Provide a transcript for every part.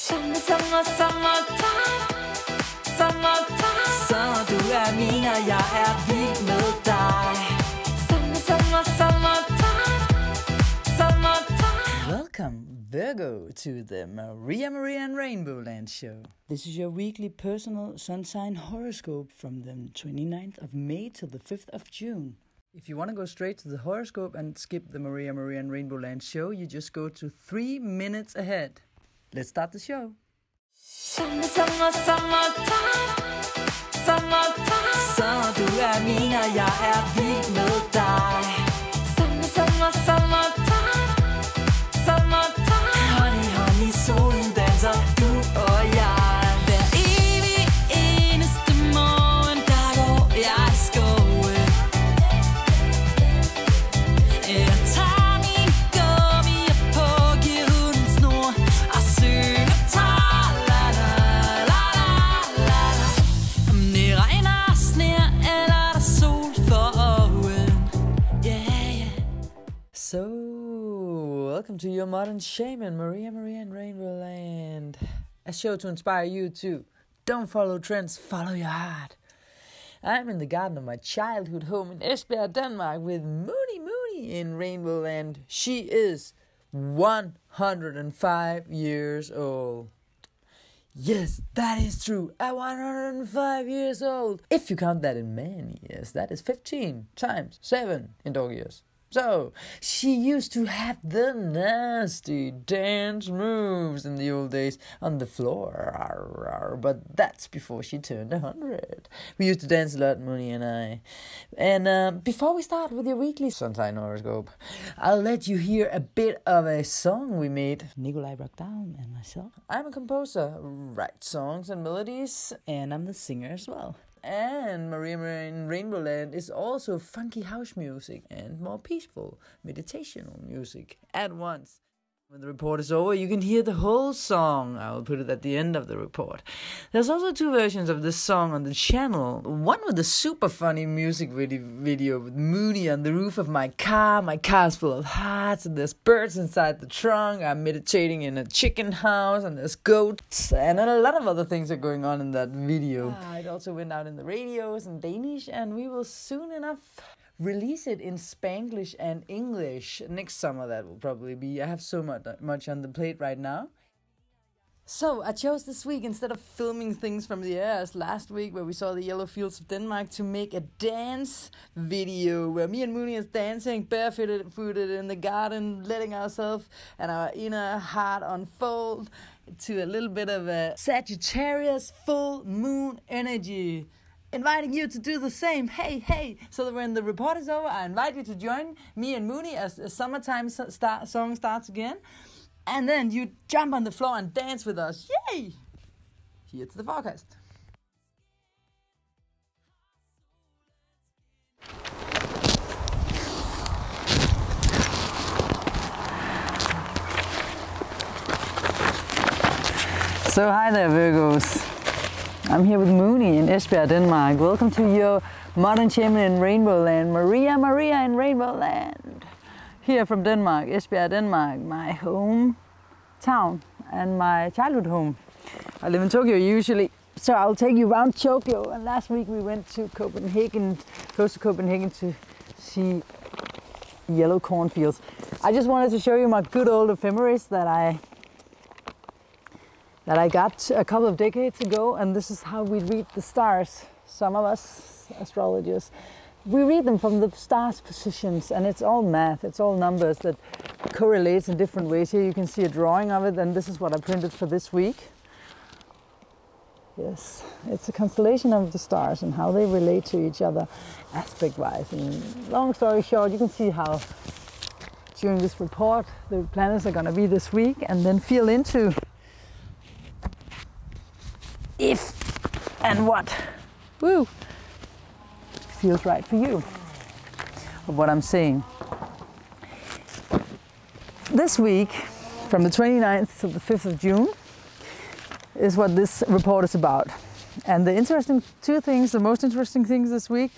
Summertime, så du min, og jeg vild med dig. Summertime. Welcome, Virgo, to the Maria and RainbowLand show. This is your weekly personal sun sign horoscope from the 29th of May till the 5th of June. If you want to go straight to the horoscope and skip the Maria and RainbowLand show, you just go to 3 minutes ahead. Let's start the show. Summertime, så du min, og jeg vild med dig. Summertime, honey, solen danser, du og jeg. Hver evig eneste morgen, der går jeg i skoven. Jeg tager min gummi på, giver hunden snor og synger la-la-la-la-la. Om det regner og sner, eller der sol for øjen. Yeah. So, welcome to your modern shaman, Maria and RainbowLand. A show to inspire you to don't follow trends, follow your heart. I'm in the garden of my childhood home in Esbjerg, Denmark, with Mooney in RainbowLand. She is 105 years old. Yes, that is true. At 105 years old. If you count that in man years, that is 15 times 7 in dog years. So, she used to have the nasty dance moves in the old days on the floor, but that's before she turned 100. We used to dance a lot, Mooney and I. And before we start with your weekly sun sign horoscope, I'll let you hear a bit of a song we made, Nikolai Brockdown and myself. I'm a composer, write songs and melodies, and I'm the singer as well. And Maria in RainbowLand is also funky house music and more peaceful meditational music at once. When the report is over, you can hear the whole song. I will put it at the end of the report. There's also 2 versions of this song on the channel. One with a super funny music video with Mooney on the roof of my car. My car's full of hearts and there's birds inside the trunk. I'm meditating in a chicken house and there's goats. And a lot of other things are going on in that video. It also went out in the radios in Danish, and we will soon enough release it in Spanglish and English. Next summer that will probably be. I have so much on the plate right now. So I chose this week, instead of filming things from the air as last week where we saw the yellow fields of Denmark, to make a dance video where me and Mooney is dancing barefooted in the garden, letting ourselves and our inner heart unfold to a little bit of a Sagittarius full moon energy. Inviting you to do the same. Hey. So that when the report is over, I invite you to join me and Mooney as the summertime song starts again. And then you jump on the floor and dance with us. Yay! Here's the forecast. So hi there, Virgos. I'm here with Mooney in Esbjerg, Denmark. Welcome to your modern shaman in RainbowLand, Maria in RainbowLand. Here from Denmark, Esbjerg, Denmark, my hometown and my childhood home. I live in Tokyo usually, so I'll take you around Tokyo. And last week we went to Copenhagen, close to Copenhagen, to see yellow cornfields. I just wanted to show you my good old ephemeris that I got a couple of decades ago, and this is how we read the stars. Some of us astrologers, we read them from the stars' positions, and it's all math, it's all numbers that correlates in different ways. Here you can see a drawing of it, and this is what I printed for this week. Yes, it's a constellation of the stars and how they relate to each other aspect-wise. And long story short, you can see how during this report the planets are going to be this week, and then feel into if and what feels right for you of what I'm saying. This week, from the 29th to the 5th of June, is what this report is about. And the most interesting things this week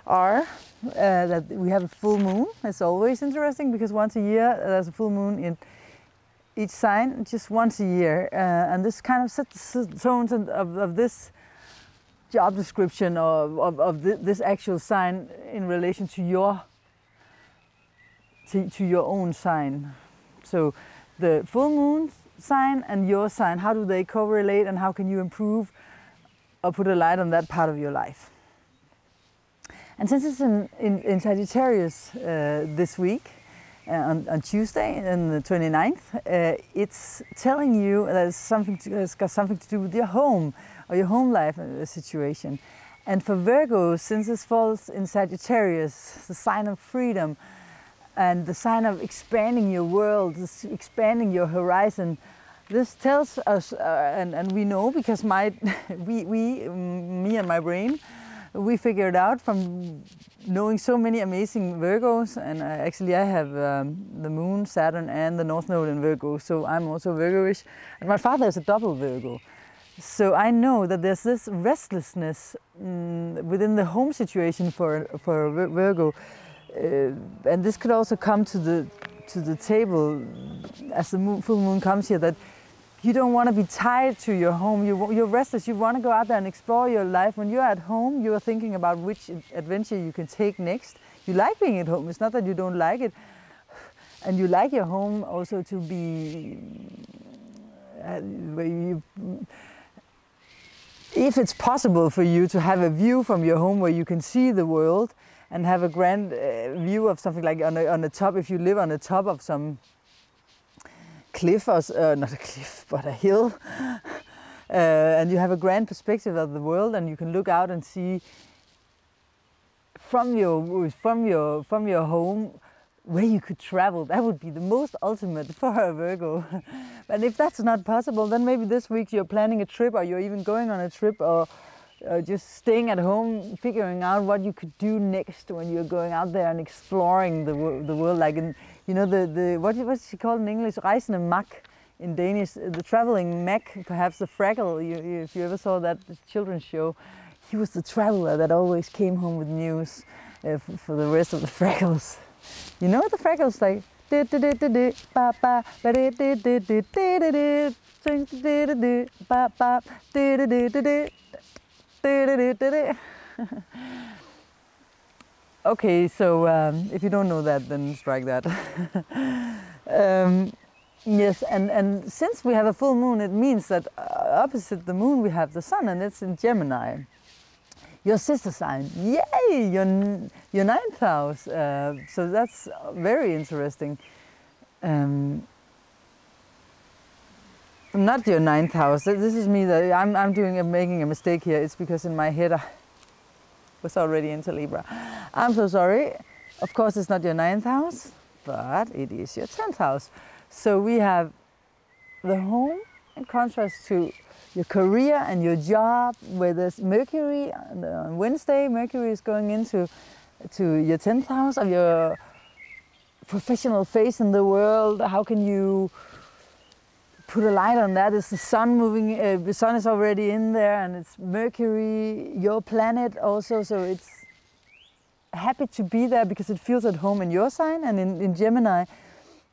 are that we have a full moon. It's always interesting because once a year there's a full moon each sign just once a year, and this kind of sets the tones of this job description of this actual sign in relation to your own sign. So the full moon sign and your sign, how do they correlate, and how can you improve or put a light on that part of your life? And since it's in Sagittarius this week, on Tuesday, on the 29th, it's telling you that it's got something to do with your home or your home life situation. And for Virgo, since this falls in Sagittarius, the sign of freedom and the sign of expanding your world, expanding your horizon, this tells us, and we know because me and my brain, we figured out from knowing so many amazing Virgos, and actually I have the Moon, Saturn and the Northnote in Virgo, so I'm also Virgo-ish. And my father is a double Virgo. So I know that there's this restlessness within the home situation for Virgo. And this could also come to the table as the full moon comes here, that you don't want to be tied to your home. You're restless. You want to go out there and explore your life. When you're at home, you're thinking about which adventure you can take next. You like being at home. It's not that you don't like it. And you like your home also to be where you, if it's possible for you to have a view from your home where you can see the world and have a grand view of something like on the top, if you live on the top of some cliff, or not a cliff, but a hill, and you have a grand perspective of the world, and you can look out and see from your home where you could travel. That would be the most ultimate for a Virgo. But if that's not possible, then maybe this week you're planning a trip, or you're even going on a trip, or just staying at home, figuring out what you could do next when you're going out there and exploring the world. Like in, you know, what's she called in English? Reisende Mak in Danish, the traveling Mac, perhaps the Fraggle. If you ever saw that children's show, he was the traveler that always came home with news for the rest of the Fraggles. You know what the Fraggles like? Okay, so if you don't know that, then strike that. Yes, and since we have a full moon, it means that opposite the moon we have the sun, and it's in Gemini. Your sister sign, yay! Your ninth house. So that's very interesting. Not your ninth house. This is me. That I'm making a mistake here. It's because in my head I was already into Libra. I'm so sorry. Of course, it's not your ninth house, but it is your 10th house. So we have the home in contrast to your career and your job, where there's Mercury on Wednesday. Mercury is going into your 10th house of your professional face in the world. How can you put a light on that? Is the sun moving? The sun is already in there, and it's Mercury, your planet also. So it's happy to be there because it feels at home in your sign and in Gemini.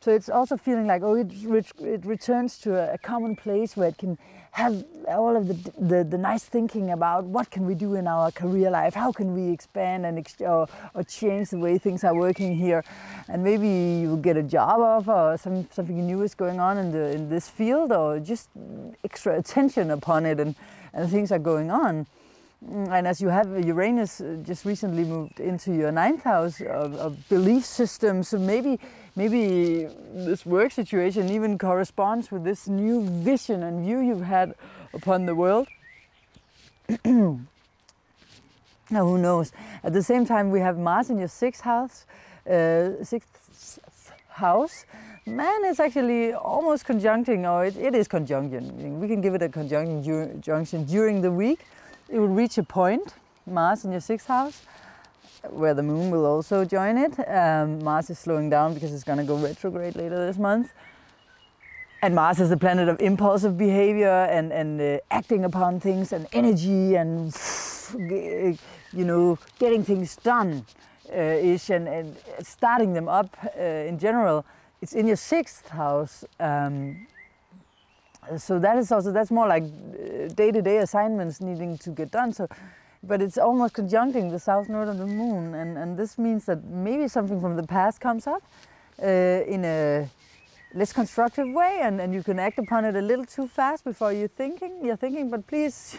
So it's also feeling like, oh, it returns to a common place where it can have all of the nice thinking about what can we do in our career life, how can we expand and or change the way things are working here, and maybe you'll get a job offer, or something new is going on in this field, or just extra attention upon it, and things are going on. And as you have Uranus just recently moved into your 9th house of belief systems, so maybe this work situation even corresponds with this new vision and view you've had upon the world. Now, who knows? At the same time, we have Mars in your 6th house. Man is actually almost conjuncting, or it is conjunction. We can give it a conjunction during the week. It will reach a point, Mars in your 6th house, where the moon will also join it. Mars is slowing down because it's going to go retrograde later this month. And Mars is the planet of impulsive behavior and acting upon things and energy and, you know, getting things done and starting them up in general. it's in your 6th house. So that is also, that's more like day-to-day assignments needing to get done. So, but it's almost conjuncting the south node of the moon, and this means that maybe something from the past comes up in a less constructive way, and you can act upon it a little too fast before you're thinking, but please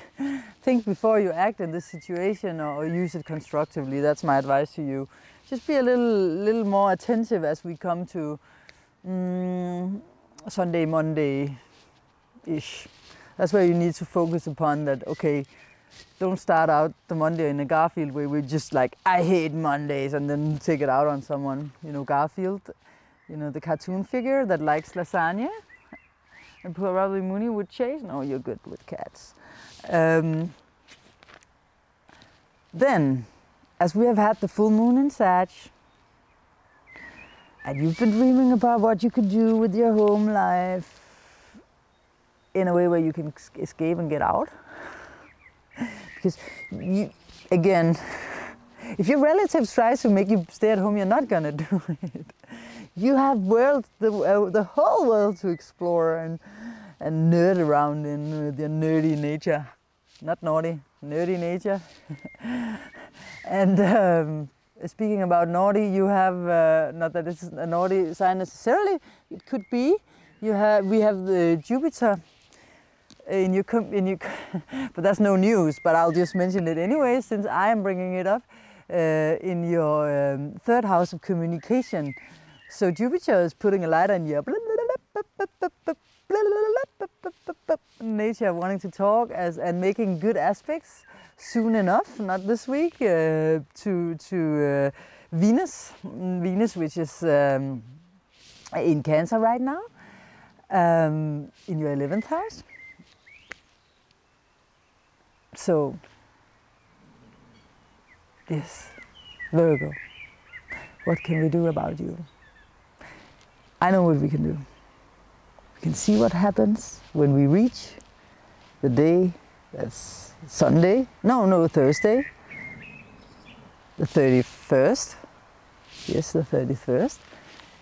think before you act in this situation, or use it constructively. That's my advice to you. Just be a little more attentive as we come to Sunday, Monday-ish. That's where you need to focus upon that, okay, don't start out the Monday in a Garfield way. We're just like, I hate Mondays, and then take it out on someone. You know, Garfield, you know, the cartoon figure that likes lasagna, and probably Mooney would chase. No, you're good with cats. Then, as we have had the full moon in Sag, and you've been dreaming about what you could do with your home life in a way where you can escape and get out. Because you, again, if your relatives try to make you stay at home, you're not gonna do it. You have the whole world to explore and nerd around in with your nerdy nature. Not naughty, nerdy nature. And speaking about naughty, you have, not that it's a naughty sign necessarily, it could be. We have the Jupiter in your, but that's no news, but I'll just mention it anyway since I am bringing it up, in your 3rd house of communication. So Jupiter is putting a light on your nature, wanting to talk and making good aspects soon enough, not this week, to Venus, which is in Cancer right now, in your 11th house. So, yes, Virgo, what can we do about you? I know what we can do. We can see what happens when we reach the day that's Sunday, Thursday, the 31st. Yes, the 31st.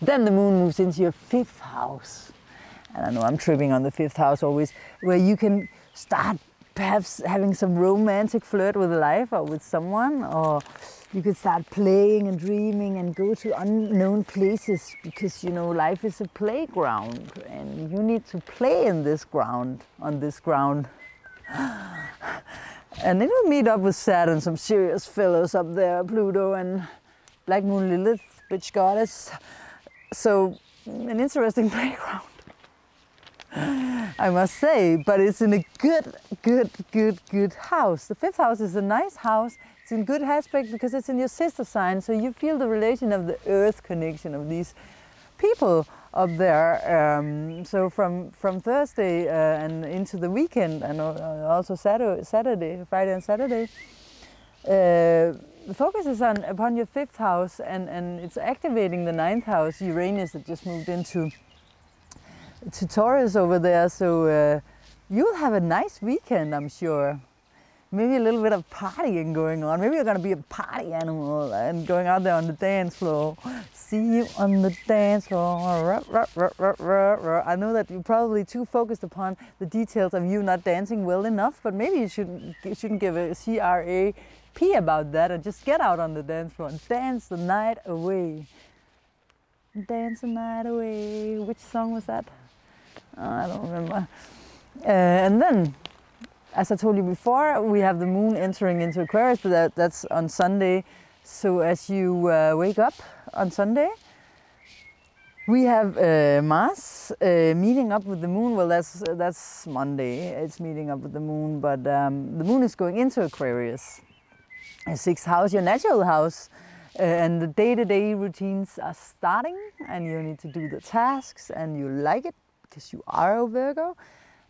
Then the moon moves into your 5th house. And I know I'm tripping on the 5th house always, where you can start perhaps having some romantic flirt with life or with someone, or you could start playing and dreaming and go to unknown places, because you know life is a playground and you need to play in this ground, on this ground. And then we'll meet up with Saturn, some serious fellows up there, Pluto and Black Moon Lilith, bitch goddess. So an interesting playground, I must say, but it's in a good house. The 5th house is a nice house. It's in good aspect because it's in your sister sign, so you feel the relation of the earth connection of these people up there. So from Thursday and into the weekend, and also Saturday, Friday and Saturday, the focus is upon your 5th house, and it's activating the 9th house, Uranus, that just moved into Taurus over there. So you'll have a nice weekend, I'm sure. Maybe a little bit of partying going on. Maybe you're going to be a party animal and going out there on the dance floor. See you on the dance floor. I know that you're probably too focused upon the details of you not dancing well enough, but maybe you shouldn't give a CRAP about that, and just get out on the dance floor and dance the night away. Dance the night away. Which song was that? I don't remember. And then, as I told you before, we have the moon entering into Aquarius, but that's on Sunday. So as you wake up on Sunday, we have Mars meeting up with the moon. Well, that's Monday. It's meeting up with the moon, but the moon is going into Aquarius, a 6th house, your natural house. And the day-to-day routines are starting, and you need to do the tasks, and you like it because you are a Virgo.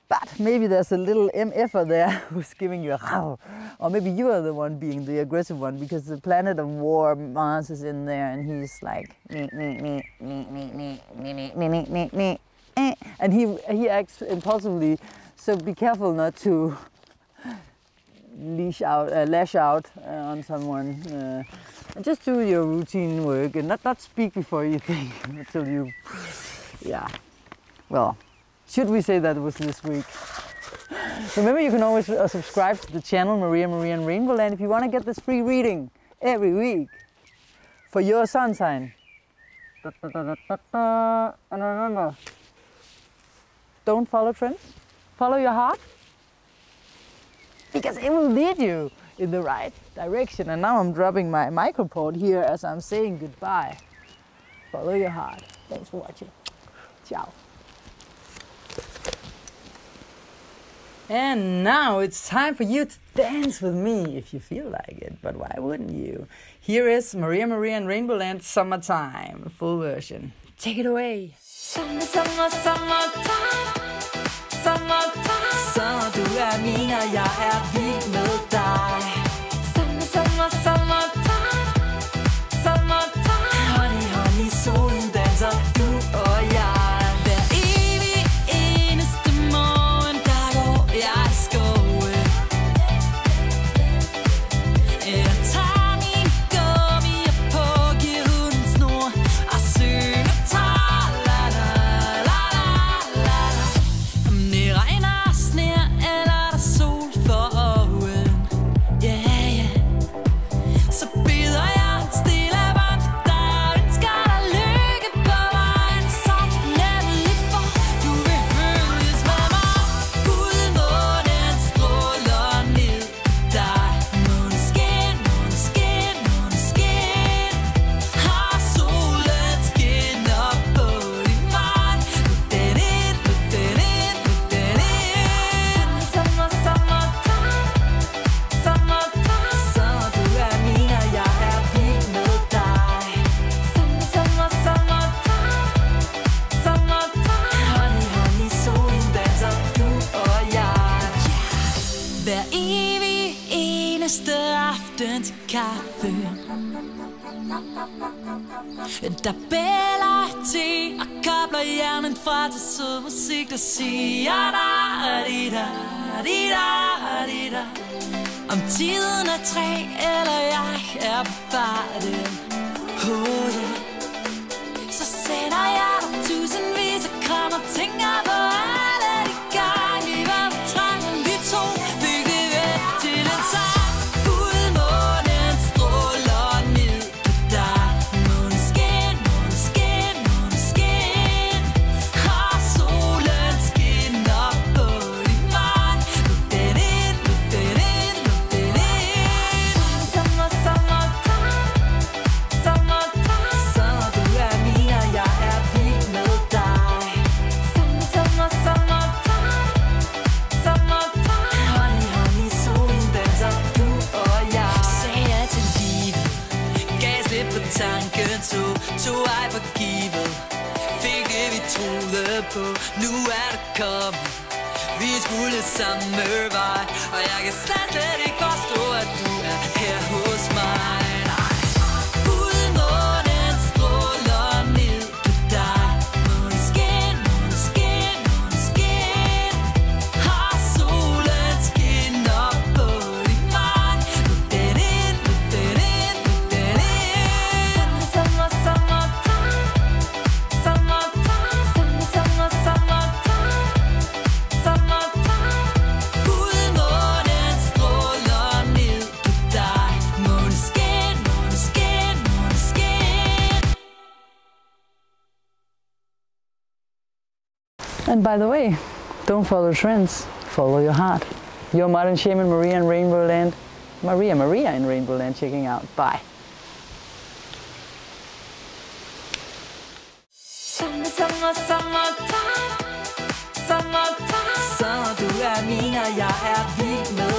But maybe there's a little MFer there who's giving you a howl. Or maybe you are the one being the aggressive one, because the planet of war, Mars, is in there, and he's like, and he acts impulsively. So be careful not to lash out on someone. And just do your routine work and not speak before you think until you, yeah. Well, should we say that was this week? Remember, you can always subscribe to the channel Maria and RainbowLand if you want to get this free reading every week for your sun sign. And remember, don't follow trends, follow your heart, because it will lead you in the right direction. And now I'm dropping my micropod here as I'm saying goodbye. Follow your heart. Thanks for watching. Ciao. And now it's time for you to dance with me if you feel like it, but why wouldn't you? Here is Maria and RainbowLand Summertime, full version. Take it away. Summer, summertime, summertime. Så du min, og jeg vild med dig. Summer, summertime, summertime. Honey, solen danser, du og jeg. Hver evig eneste morgen, der går jeg i skoven. Jeg tager min gummier på, giver hunden snor og synger tar, la la la la la. Om det regner, sner eller der sol for øjen, yeah, yeah. Så bider jeg stille bånd for dig og ønsker dig lykke på vejen. Nemlig for du vil følges med mig. Fuldmånen stråler ned på dig. Måneskin, måneskin, måneskin. Har solen skinner på din vej. Luk den ind, luk den ind, luk den ind. Summertime, summertime. Så du min, og jeg vild med dig. Summertime, summertime. Honey, solen danser, du og jeg. Hver evig eneste aften til kaffe, der bæller te og kobler hjernen fra til sød musik, der siger da-di-da-di-da-di-da. Om tiden er 3, eller jeg er på farten, oh yeah. Så sender jeg dig tusindvis af kram og tænker på alle de gange vi var på trangen. Vi to fik det væk til en sang. Fuldmånen stråler ned på dig. Måneskin, måneskin, måneskin. Har solen skinner på din vej. Luk den ind, luk den ind, luk den ind. Summertime, summertime. Så du min, og jeg vild med dig. Summertime, summertime. Honey, solen danser, du og jeg. Sagde jeg til livet, gav slip på tanken, tog ej for givet. Fik det vi troede på, nu er det kommet. Vi skulle samme vej, og jeg kan slet ikke forstå, at du er her hos mig. Fuldmånen stråler ned på dig. Måneskin, måneskin, måneskin. Har solen skinner på din vej. Luk den ind, luk den ind, luk den ind. Summertime, summertime. Summertime. Fuldmånen stråler ned på dig. Måneskin, måneskin, måneskin. And by the way, don't follow trends, follow your heart. Your modern shaman Maria and RainbowLand. Maria in RainbowLand checking out. Bye. Summertime, summertime. Så du min, og jeg vild med